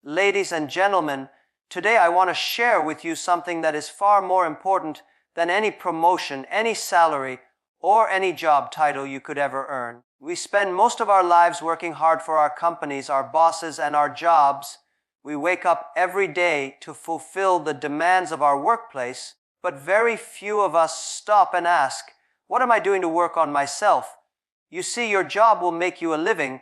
Ladies and gentlemen, today I want to share with you something that is far more important than any promotion, any salary, or any job title you could ever earn. We spend most of our lives working hard for our companies, our bosses, and our jobs. We wake up every day to fulfill the demands of our workplace, but very few of us stop and ask, what am I doing to work on myself? You see, your job will make you a living,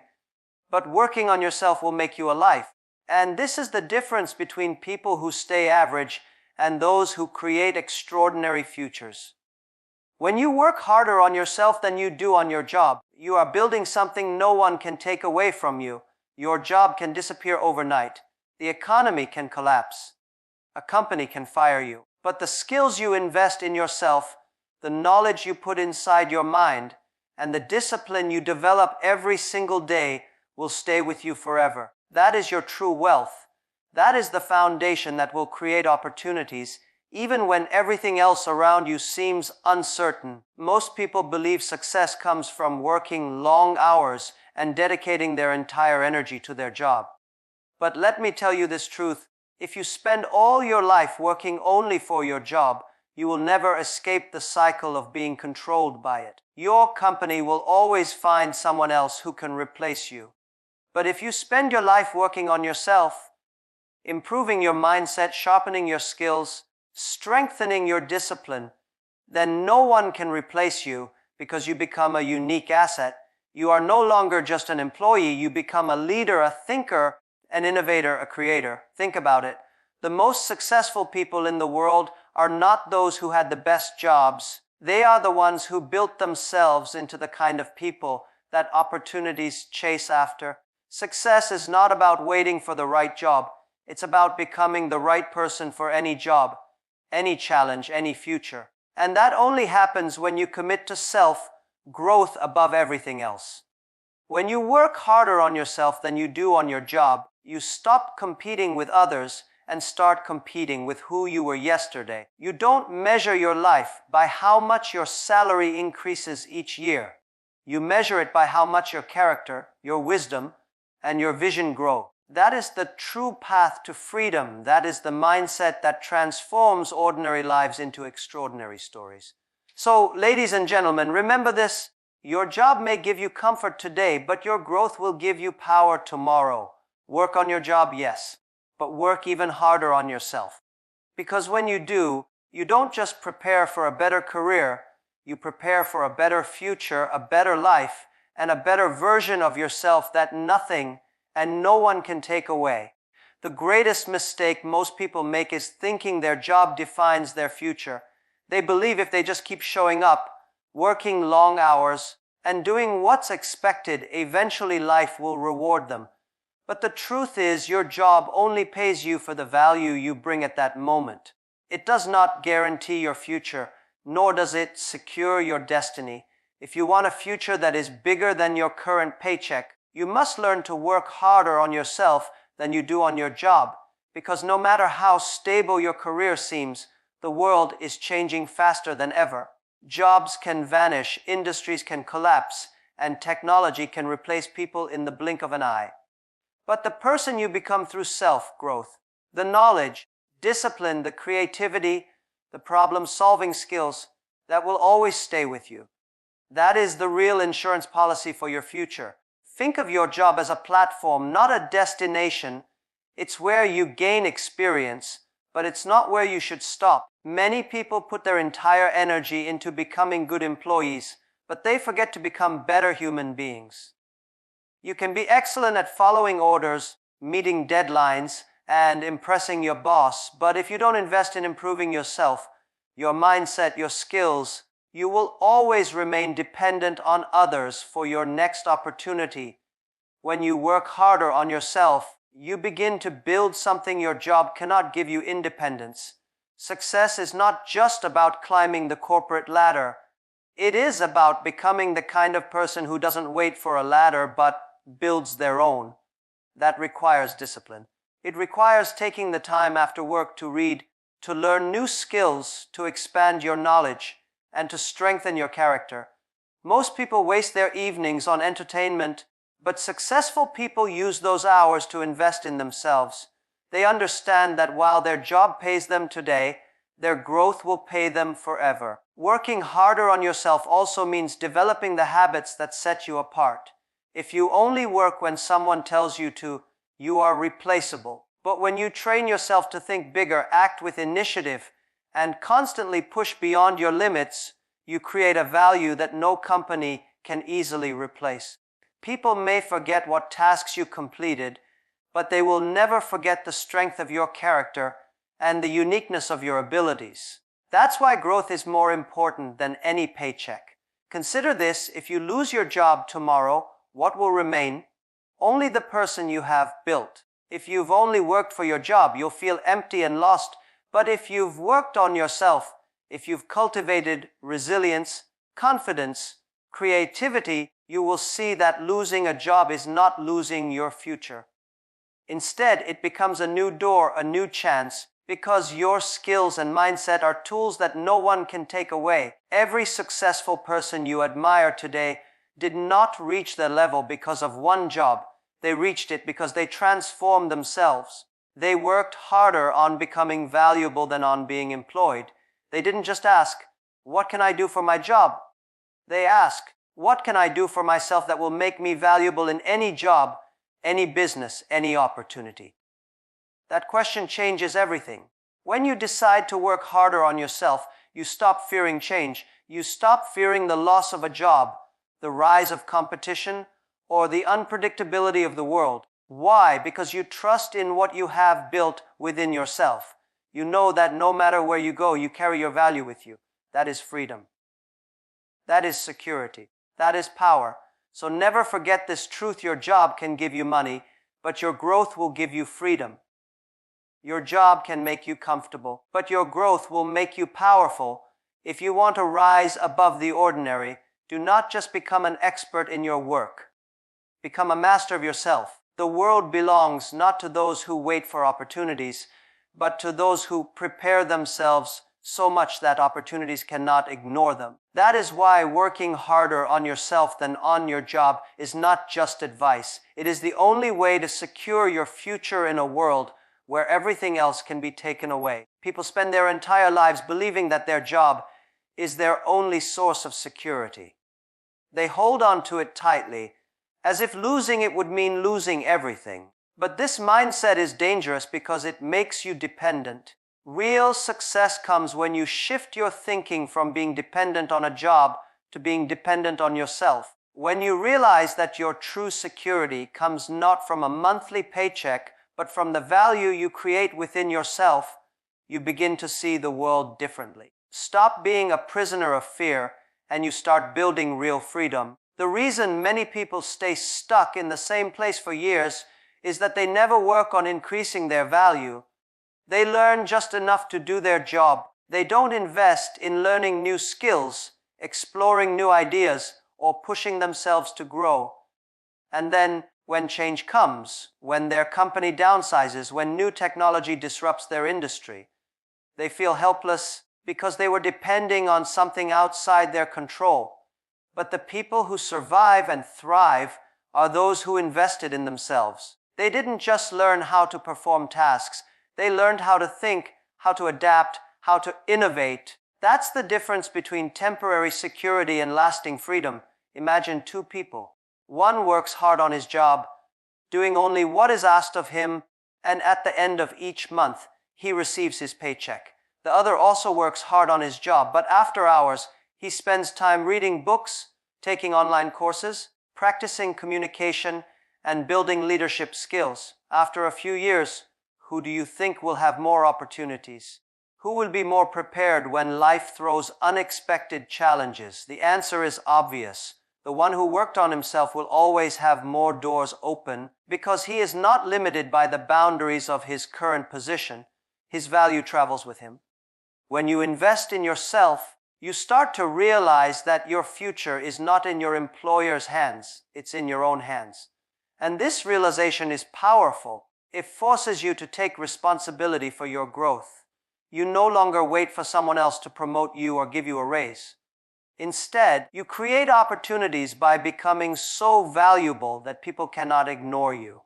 but working on yourself will make you a life. And this is the difference between people who stay average and those who create extraordinary futures. When you work harder on yourself than you do on your job, you are building something no one can take away from you. Your job can disappear overnight. The economy can collapse. A company can fire you. But the skills you invest in yourself, the knowledge you put inside your mind, and the discipline you develop every single day will stay with you forever. That is your true wealth. That is the foundation that will create opportunities, even when everything else around you seems uncertain. Most people believe success comes from working long hours and dedicating their entire energy to their job. But let me tell you this truth. If you spend all your life working only for your job, you will never escape the cycle of being controlled by it. Your company will always find someone else who can replace you. But if you spend your life working on yourself, improving your mindset, sharpening your skills, strengthening your discipline, then no one can replace you because you become a unique asset. You are no longer just an employee, you become a leader, a thinker, an innovator, a creator. Think about it. The most successful people in the world are not those who had the best jobs. They are the ones who built themselves into the kind of people that opportunities chase after. Success is not about waiting for the right job. It's about becoming the right person for any job, any challenge, any future. And that only happens when you commit to self-growth above everything else. When you work harder on yourself than you do on your job, you stop competing with others and start competing with who you were yesterday. You don't measure your life by how much your salary increases each year. You measure it by how much your character, your wisdom, and your vision grow. That is the true path to freedom. That is the mindset that transforms ordinary lives into extraordinary stories. So, ladies and gentlemen, remember this. Your job may give you comfort today, but your growth will give you power tomorrow. Work on your job, yes, but work even harder on yourself. Because when you do, you don't just prepare for a better career, you prepare for a better future, a better life, and a better version of yourself that nothing and no one can take away. The greatest mistake most people make is thinking their job defines their future. They believe if they just keep showing up, working long hours, and doing what's expected, eventually life will reward them. But the truth is, your job only pays you for the value you bring at that moment. It does not guarantee your future, nor does it secure your destiny. If you want a future that is bigger than your current paycheck, you must learn to work harder on yourself than you do on your job, because no matter how stable your career seems, the world is changing faster than ever. Jobs can vanish, industries can collapse, and technology can replace people in the blink of an eye. But the person you become through self-growth, the knowledge, discipline, the creativity, the problem-solving skills, that will always stay with you. That is the real insurance policy for your future. Think of your job as a platform, not a destination. It's where you gain experience, but it's not where you should stop. Many people put their entire energy into becoming good employees, but they forget to become better human beings. You can be excellent at following orders, meeting deadlines, and impressing your boss, but if you don't invest in improving yourself, your mindset, your skills, you will always remain dependent on others for your next opportunity. When you work harder on yourself, you begin to build something your job cannot give you: independence. Success is not just about climbing the corporate ladder. It is about becoming the kind of person who doesn't wait for a ladder but builds their own. That requires discipline. It requires taking the time after work to read, to learn new skills, to expand your knowledge, and to strengthen your character. Most people waste their evenings on entertainment, But successful people use those hours to invest in themselves. They understand that while their job pays them today, their growth will pay them forever. Working harder on yourself also means developing the habits that set you apart. If you only work when someone tells you to, you are replaceable. But when you train yourself to think bigger, act with initiative, and constantly push beyond your limits, you create a value that no company can easily replace. People may forget what tasks you completed, but they will never forget the strength of your character and the uniqueness of your abilities. That's why growth is more important than any paycheck. Consider this: if you lose your job tomorrow, what will remain? Only the person you have built. If you've only worked for your job, you'll feel empty and lost. But if you've worked on yourself, if you've cultivated resilience, confidence, creativity, you will see that losing a job is not losing your future. Instead, it becomes a new door, a new chance, because your skills and mindset are tools that no one can take away. Every successful person you admire today did not reach their level because of one job. They reached it because they transformed themselves. They worked harder on becoming valuable than on being employed. They didn't just ask, "What can I do for my job?" They asked, "What can I do for myself that will make me valuable in any job, any business, any opportunity?" That question changes everything. When you decide to work harder on yourself, you stop fearing change. You stop fearing the loss of a job, the rise of competition, or the unpredictability of the world. Why? Because you trust in what you have built within yourself. You know that no matter where you go, you carry your value with you. That is freedom. That is security. That is power. So never forget this truth: your job can give you money, but your growth will give you freedom. Your job can make you comfortable, but your growth will make you powerful. If you want to rise above the ordinary, do not just become an expert in your work. Become a master of yourself. The world belongs not to those who wait for opportunities, but to those who prepare themselves so much that opportunities cannot ignore them. That is why working harder on yourself than on your job is not just advice. It is the only way to secure your future in a world where everything else can be taken away. People spend their entire lives believing that their job is their only source of security. They hold on to it tightly, as if losing it would mean losing everything. But this mindset is dangerous because it makes you dependent. Real success comes when you shift your thinking from being dependent on a job to being dependent on yourself. When you realize that your true security comes not from a monthly paycheck, but from the value you create within yourself, you begin to see the world differently. Stop being a prisoner of fear, and you start building real freedom. The reason many people stay stuck in the same place for years is that they never work on increasing their value. They learn just enough to do their job. They don't invest in learning new skills, exploring new ideas, or pushing themselves to grow. And then, when change comes, when their company downsizes, when new technology disrupts their industry, they feel helpless because they were depending on something outside their control. But the people who survive and thrive are those who invested in themselves. They didn't just learn how to perform tasks. They learned how to think, how to adapt, how to innovate. That's the difference between temporary security and lasting freedom. Imagine two people. One works hard on his job, doing only what is asked of him, and at the end of each month, he receives his paycheck. The other also works hard on his job, but after hours, he spends time reading books, taking online courses, practicing communication, and building leadership skills. After a few years, who do you think will have more opportunities? Who will be more prepared when life throws unexpected challenges? The answer is obvious. The one who worked on himself will always have more doors open because he is not limited by the boundaries of his current position. His value travels with him. When you invest in yourself, you start to realize that your future is not in your employer's hands, it's in your own hands. And this realization is powerful. It forces you to take responsibility for your growth. You no longer wait for someone else to promote you or give you a raise. Instead, you create opportunities by becoming so valuable that people cannot ignore you.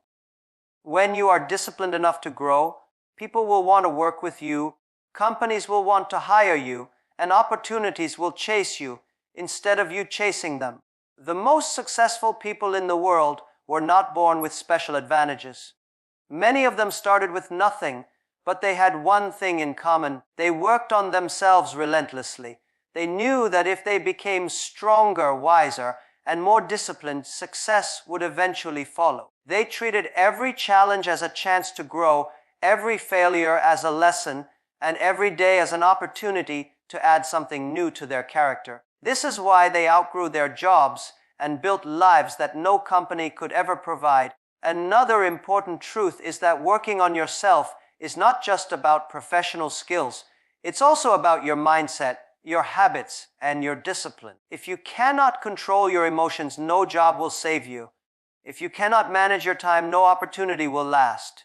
When you are disciplined enough to grow, people will want to work with you, companies will want to hire you, and opportunities will chase you instead of you chasing them. The most successful people in the world were not born with special advantages. Many of them started with nothing, but they had one thing in common. They worked on themselves relentlessly. They knew that if they became stronger, wiser, and more disciplined, success would eventually follow. They treated every challenge as a chance to grow, every failure as a lesson, and every day as an opportunity to add something new to their character. This is why they outgrew their jobs and built lives that no company could ever provide. Another important truth is that working on yourself is not just about professional skills. It's also about your mindset, your habits, and your discipline. If you cannot control your emotions, no job will save you. If you cannot manage your time, no opportunity will last.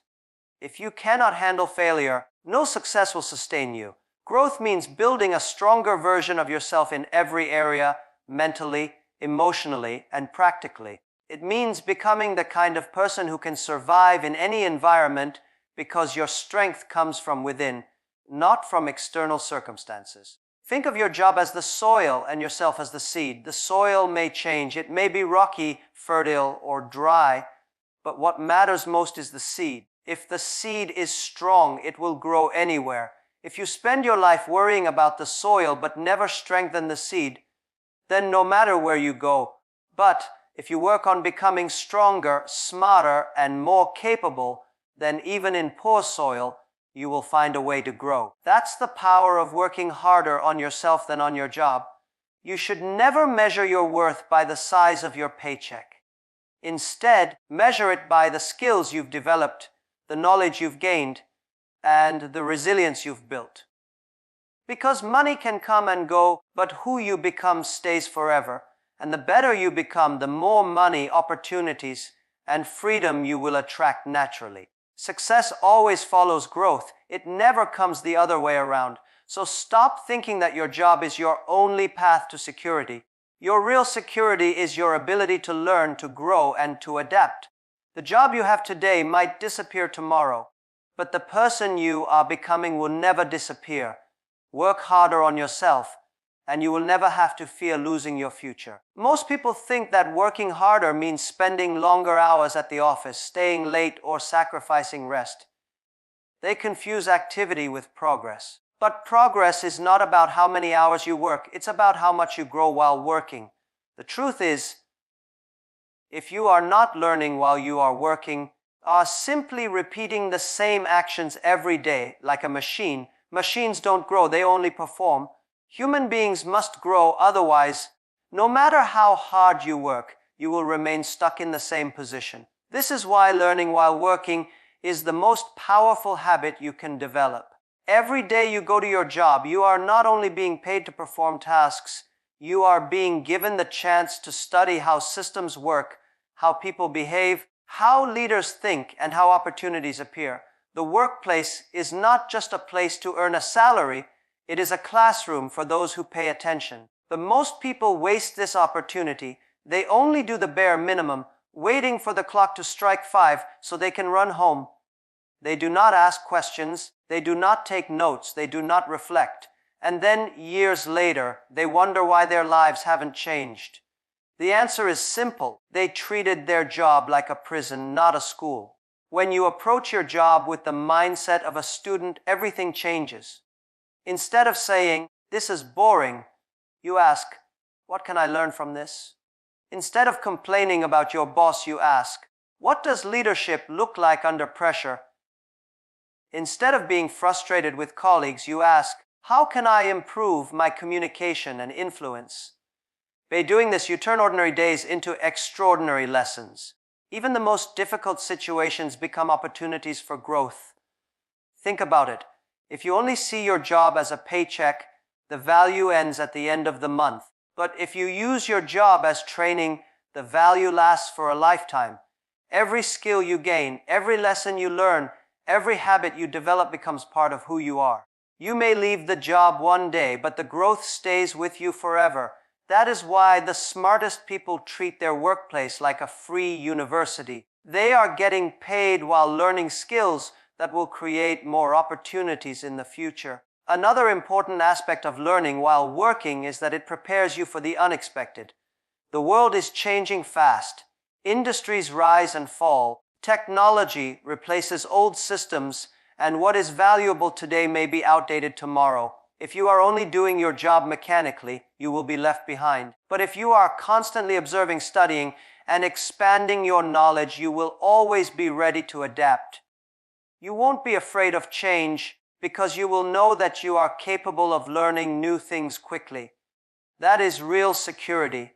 If you cannot handle failure, no success will sustain you. Growth means building a stronger version of yourself in every area, mentally, emotionally, and practically. It means becoming the kind of person who can survive in any environment because your strength comes from within, not from external circumstances. Think of your job as the soil and yourself as the seed. The soil may change. It may be rocky, fertile, or dry, but what matters most is the seed. If the seed is strong, it will grow anywhere. If you spend your life worrying about the soil but never strengthen the seed, then no matter where you go. But if you work on becoming stronger, smarter, and more capable, then even in poor soil, you will find a way to grow. That's the power of working harder on yourself than on your job. You should never measure your worth by the size of your paycheck. Instead, measure it by the skills you've developed, the knowledge you've gained, and the resilience you've built. Because money can come and go, but who you become stays forever. And the better you become, the more money, opportunities, and freedom you will attract naturally. Success always follows growth. It never comes the other way around. So stop thinking that your job is your only path to security. Your real security is your ability to learn, to grow, and to adapt. The job you have today might disappear tomorrow, but the person you are becoming will never disappear. Work harder on yourself, and you will never have to fear losing your future. Most people think that working harder means spending longer hours at the office, staying late, or sacrificing rest. They confuse activity with progress. But progress is not about how many hours you work, it's about how much you grow while working. The truth is, if you are not learning while you are working, are simply repeating the same actions every day like a machine, machines don't grow, they only perform. Human beings must grow, otherwise, no matter how hard you work, you will remain stuck in the same position. This is why learning while working is the most powerful habit you can develop. Every day you go to your job, you are not only being paid to perform tasks, you are being given the chance to study how systems work, how people behave, how leaders think, and how opportunities appear. The workplace is not just a place to earn a salary, it is a classroom for those who pay attention. But most people waste this opportunity. They only do the bare minimum, waiting for the clock to strike 5 so they can run home. They do not ask questions, they do not take notes, they do not reflect. And then, years later, they wonder why their lives haven't changed. The answer is simple. They treated their job like a prison, not a school. When you approach your job with the mindset of a student, everything changes. Instead of saying, "This is boring," you ask, "What can I learn from this?" Instead of complaining about your boss, you ask, "What does leadership look like under pressure?" Instead of being frustrated with colleagues, you ask, "How can I improve my communication and influence?" By doing this, you turn ordinary days into extraordinary lessons. Even the most difficult situations become opportunities for growth. Think about it. If you only see your job as a paycheck, the value ends at the end of the month. But if you use your job as training, the value lasts for a lifetime. Every skill you gain, every lesson you learn, every habit you develop becomes part of who you are. You may leave the job one day, but the growth stays with you forever. That is why the smartest people treat their workplace like a free university. They are getting paid while learning skills that will create more opportunities in the future. Another important aspect of learning while working is that it prepares you for the unexpected. The world is changing fast. Industries rise and fall. Technology replaces old systems, and what is valuable today may be outdated tomorrow. If you are only doing your job mechanically, you will be left behind. But if you are constantly observing, studying, and expanding your knowledge, you will always be ready to adapt. You won't be afraid of change because you will know that you are capable of learning new things quickly. That is real security.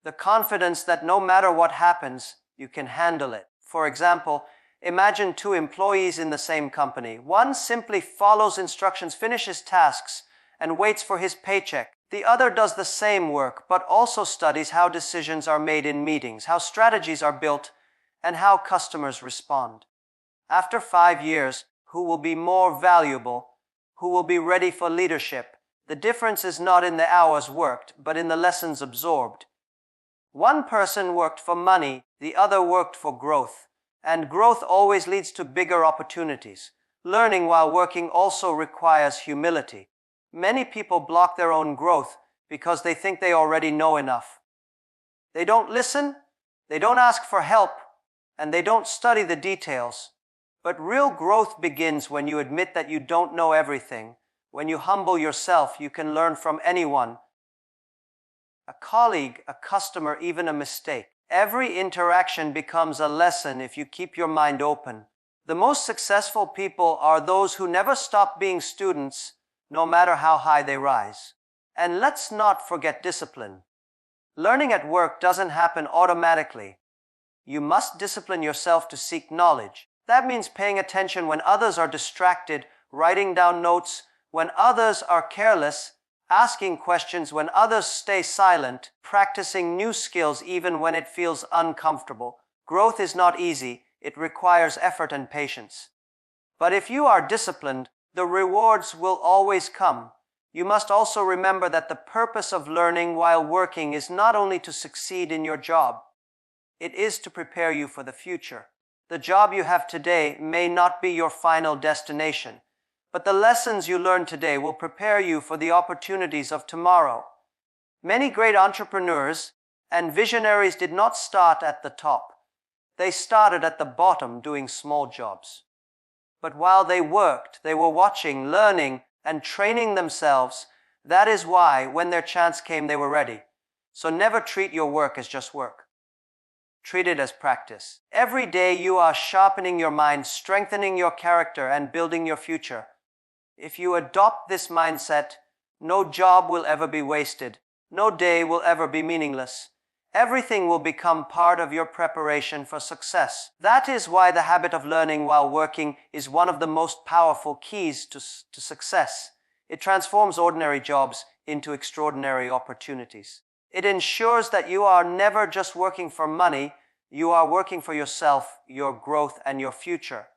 The confidence that no matter what happens, you can handle it. For example, imagine two employees in the same company. One simply follows instructions, finishes tasks, and waits for his paycheck. The other does the same work, but also studies how decisions are made in meetings, how strategies are built, and how customers respond. After 5 years, who will be more valuable? Who will be ready for leadership? The difference is not in the hours worked, but in the lessons absorbed. One person worked for money, the other worked for growth. And growth always leads to bigger opportunities. Learning while working also requires humility. Many people block their own growth because they think they already know enough. They don't listen, they don't ask for help, and they don't study the details. But real growth begins when you admit that you don't know everything. When you humble yourself, you can learn from anyone. A colleague, a customer, even a mistake. Every interaction becomes a lesson if you keep your mind open. The most successful people are those who never stop being students, no matter how high they rise. And let's not forget discipline. Learning at work doesn't happen automatically. You must discipline yourself to seek knowledge. That means paying attention when others are distracted, writing down notes when others are careless, asking questions when others stay silent, practicing new skills even when it feels uncomfortable. Growth is not easy. It requires effort and patience. But if you are disciplined, the rewards will always come. You must also remember that the purpose of learning while working is not only to succeed in your job. It is to prepare you for the future. The job you have today may not be your final destination, but the lessons you learn today will prepare you for the opportunities of tomorrow. Many great entrepreneurs and visionaries did not start at the top. They started at the bottom doing small jobs. But while they worked, they were watching, learning, and training themselves. That is why, when their chance came, they were ready. So never treat your work as just work. Treat it as practice. Every day you are sharpening your mind, strengthening your character, and building your future. If you adopt this mindset, no job will ever be wasted. No day will ever be meaningless. Everything will become part of your preparation for success. That is why the habit of learning while working is one of the most powerful keys to success. It transforms ordinary jobs into extraordinary opportunities. It ensures that you are never just working for money, you are working for yourself, your growth, and your future.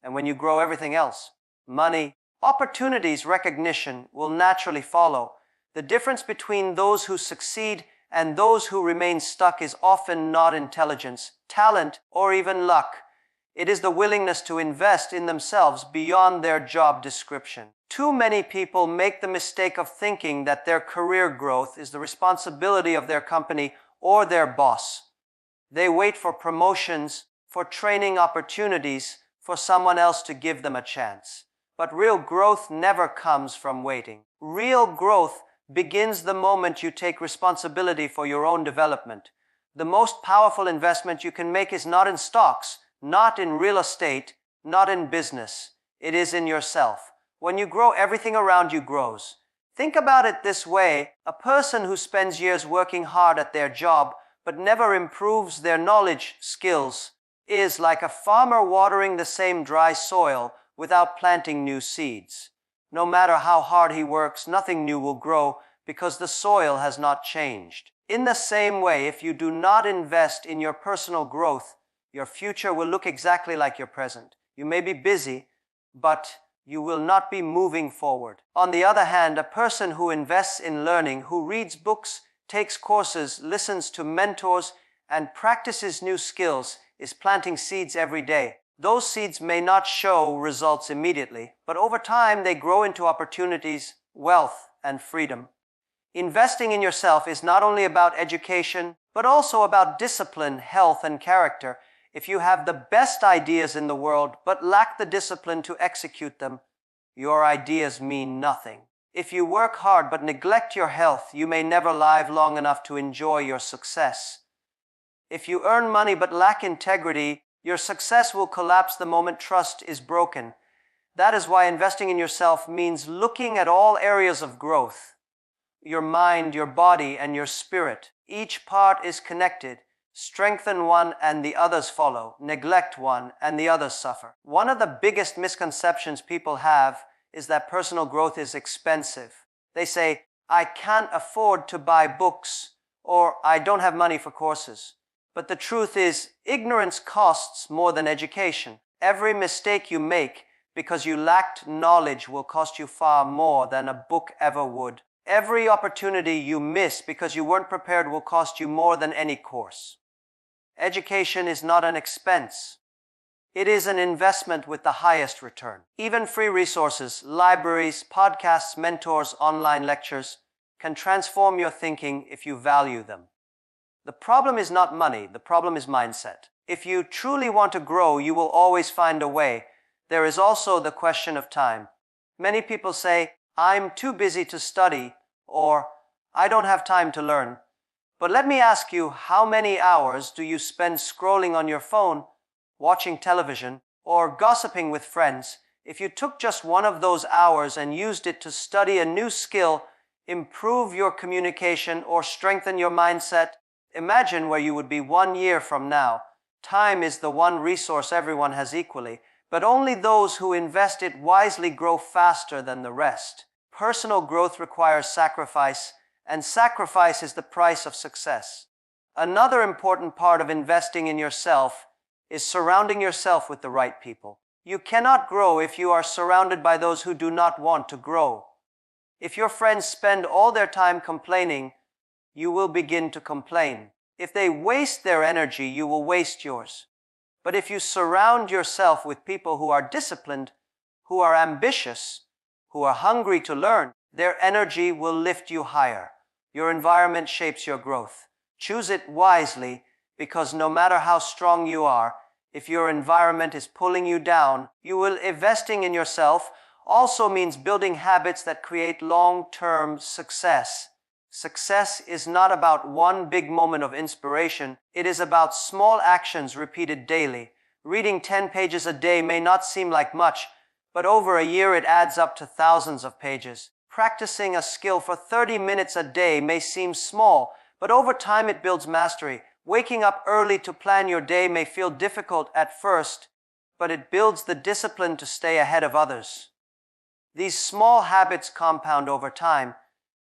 And when you grow, everything else, money, opportunities, recognition, will naturally follow. The difference between those who succeed and those who remain stuck is often not intelligence, talent, or even luck. It is the willingness to invest in themselves beyond their job description. Too many people make the mistake of thinking that their career growth is the responsibility of their company or their boss. They wait for promotions, for training opportunities, for someone else to give them a chance. But real growth never comes from waiting. Real growth begins the moment you take responsibility for your own development. The most powerful investment you can make is not in stocks, not in real estate, not in business. It is in yourself. When you grow, everything around you grows. Think about it this way. A person who spends years working hard at their job but never improves their knowledge, skills, is like a farmer watering the same dry soil without planting new seeds. No matter how hard he works, nothing new will grow because the soil has not changed. In the same way, if you do not invest in your personal growth, your future will look exactly like your present. You may be busy, but you will not be moving forward. On the other hand, a person who invests in learning, who reads books, takes courses, listens to mentors, and practices new skills, is planting seeds every day. Those seeds may not show results immediately, but over time they grow into opportunities, wealth, and freedom. Investing in yourself is not only about education, but also about discipline, health, and character. If you have the best ideas in the world, but lack the discipline to execute them, your ideas mean nothing. If you work hard but neglect your health, you may never live long enough to enjoy your success. If you earn money but lack integrity, your success will collapse the moment trust is broken. That is why investing in yourself means looking at all areas of growth. Your mind, your body, and your spirit. Each part is connected. Strengthen one and the others follow. Neglect one and the others suffer. One of the biggest misconceptions people have is that personal growth is expensive. They say, I can't afford to buy books, or I don't have money for courses. But the truth is, ignorance costs more than education. Every mistake you make because you lacked knowledge will cost you far more than a book ever would. Every opportunity you miss because you weren't prepared will cost you more than any course. Education is not an expense. It is an investment with the highest return. Even free resources, libraries, podcasts, mentors, online lectures can transform your thinking if you value them. The problem is not money, the problem is mindset. If you truly want to grow, you will always find a way. There is also the question of time. Many people say, I'm too busy to study, or I don't have time to learn. But let me ask you, how many hours do you spend scrolling on your phone, watching television, or gossiping with friends? If you took just one of those hours and used it to study a new skill, improve your communication, or strengthen your mindset, imagine where you would be 1 year from now. Time is the one resource everyone has equally, but only those who invest it wisely grow faster than the rest. Personal growth requires sacrifice, and sacrifice is the price of success. Another important part of investing in yourself is surrounding yourself with the right people. You cannot grow if you are surrounded by those who do not want to grow. If your friends spend all their time complaining, you will begin to complain. If they waste their energy, you will waste yours. But if you surround yourself with people who are disciplined, who are ambitious, who are hungry to learn, their energy will lift you higher. Your environment shapes your growth. Choose it wisely, because no matter how strong you are, if your environment is pulling you down, investing in yourself also means building habits that create long-term success. Success is not about one big moment of inspiration. It is about small actions repeated daily. Reading 10 pages a day may not seem like much, but over a year it adds up to thousands of pages. Practicing a skill for 30 minutes a day may seem small, but over time it builds mastery. Waking up early to plan your day may feel difficult at first, but it builds the discipline to stay ahead of others. These small habits compound over time.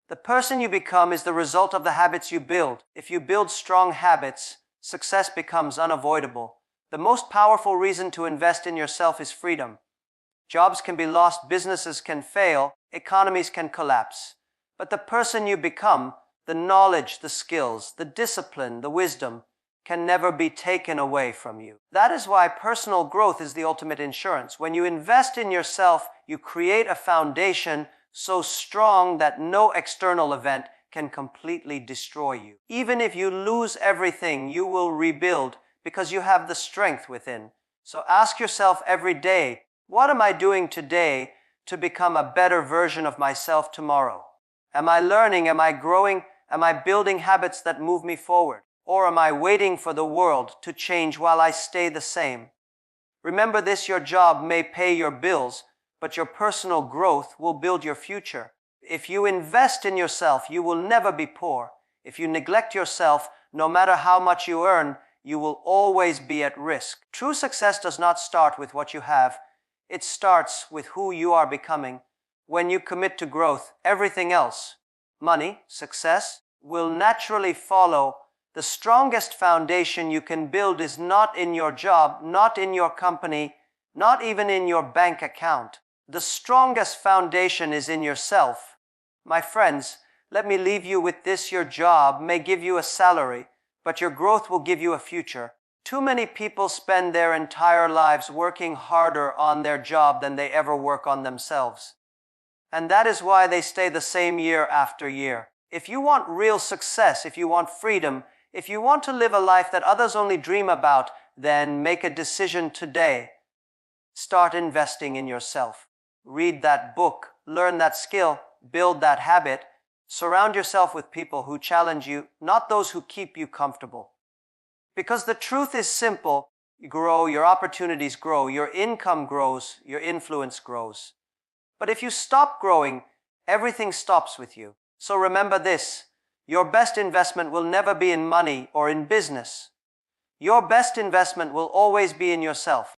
The person you become is the result of the habits you build. If you build strong habits, success becomes unavoidable. The most powerful reason to invest in yourself is freedom. Jobs can be lost, businesses can fail, economies can collapse. But the person you become, the knowledge, the skills, the discipline, the wisdom, can never be taken away from you. That is why personal growth is the ultimate insurance. When you invest in yourself, you create a foundation so strong that no external event can completely destroy you. Even if you lose everything, you will rebuild because you have the strength within. So ask yourself every day, what am I doing today to become a better version of myself tomorrow? Am I learning? Am I growing? Am I building habits that move me forward? Or am I waiting for the world to change while I stay the same? Remember this, your job may pay your bills, but your personal growth will build your future. If you invest in yourself, you will never be poor. If you neglect yourself, no matter how much you earn, you will always be at risk. True success does not start with what you have. It starts with who you are becoming. When you commit to growth, everything else, money, success, will naturally follow. The strongest foundation you can build is not in your job, not in your company, not even in your bank account. The strongest foundation is in yourself. My friends, let me leave you with this. Your job may give you a salary, but your growth will give you a future. Too many people spend their entire lives working harder on their job than they ever work on themselves. And that is why they stay the same year after year. If you want real success, if you want freedom, if you want to live a life that others only dream about, then make a decision today. Start investing in yourself. Read that book, learn that skill, build that habit. Surround yourself with people who challenge you, not those who keep you comfortable. Because the truth is simple. You grow, your opportunities grow, your income grows, your influence grows. But if you stop growing, everything stops with you. So remember this, your best investment will never be in money or in business. Your best investment will always be in yourself.